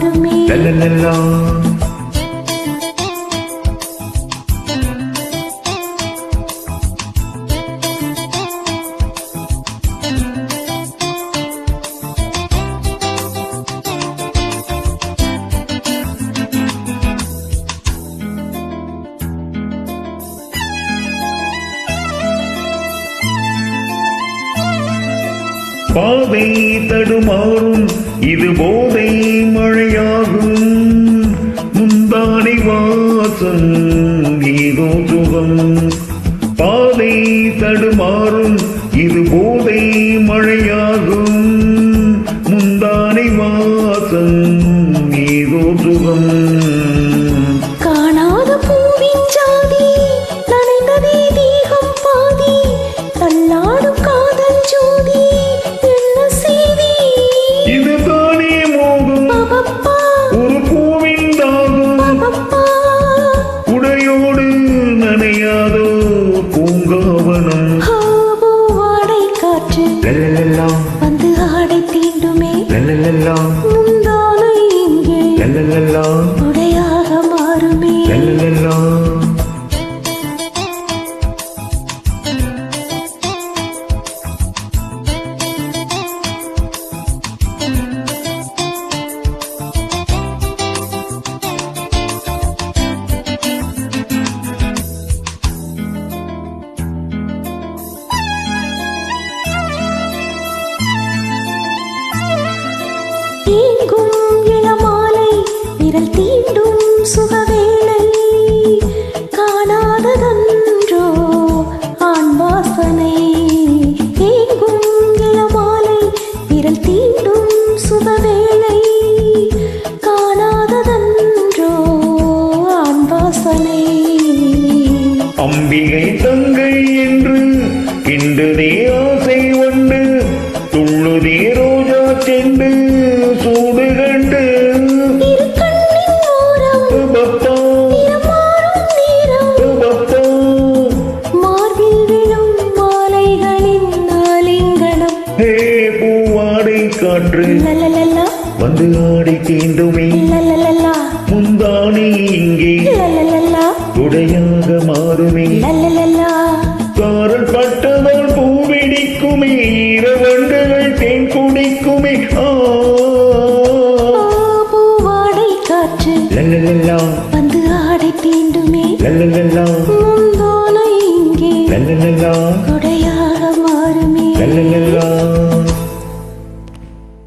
மாறுமே. பாதை தடுமாறும் இது போதை மழையாகும். முந்தானை வாசம் ஏதோ சுகம். பாதை தடுமாறும் இது போதை மழையாகும். முந்தானை வாசம் ஏதோ சுகம். காணாத பூவின் ஜாதி நனைந்ததே தேகம் பாதி. தள்ளாடும் காதல் ஜோதி என்ன செய்தி? இதுதானே மோகம் ஒரு பூவின் தாகம். உடையோடு நனையாதோ பூங்காவனம். பூவாடை காற்று வந்து ஆடை தீண்டுமே. முந்தானை இங்கே உடையாக மாறுமே. ஏங்கும் இளமாலை விரல் தீண்டும் சுகவேளை. காணாததன்றோ ஆண் வாசனை. ஏங்கும் இளமாலை விரல் தீண்டும் சுகவேளை. காணாததன்றோ ஆண் வாசனை. அம்பிகை தங்கை என்று கிண்டுதே ஆசை ஒன்று. துள்ளுதே ரோஜா செண்டு சூடு கண்டு. மார்பில் விழும் மாலைகளின் ஆலிங்கனம். பூவாடை காற்று வந்து ஆடை தீண்டுமே. முந்தானி இங்கே உடையாக மாறுமே. காரல் பட்டதால் பூவிடிக்குமே. இரவண்டுகள் தேன் குடிக்குமே. பூவாடை காற்று வந்து ஆடை தீண்டுமே. முந்தானை இங்கே உடையாக மாறுமே.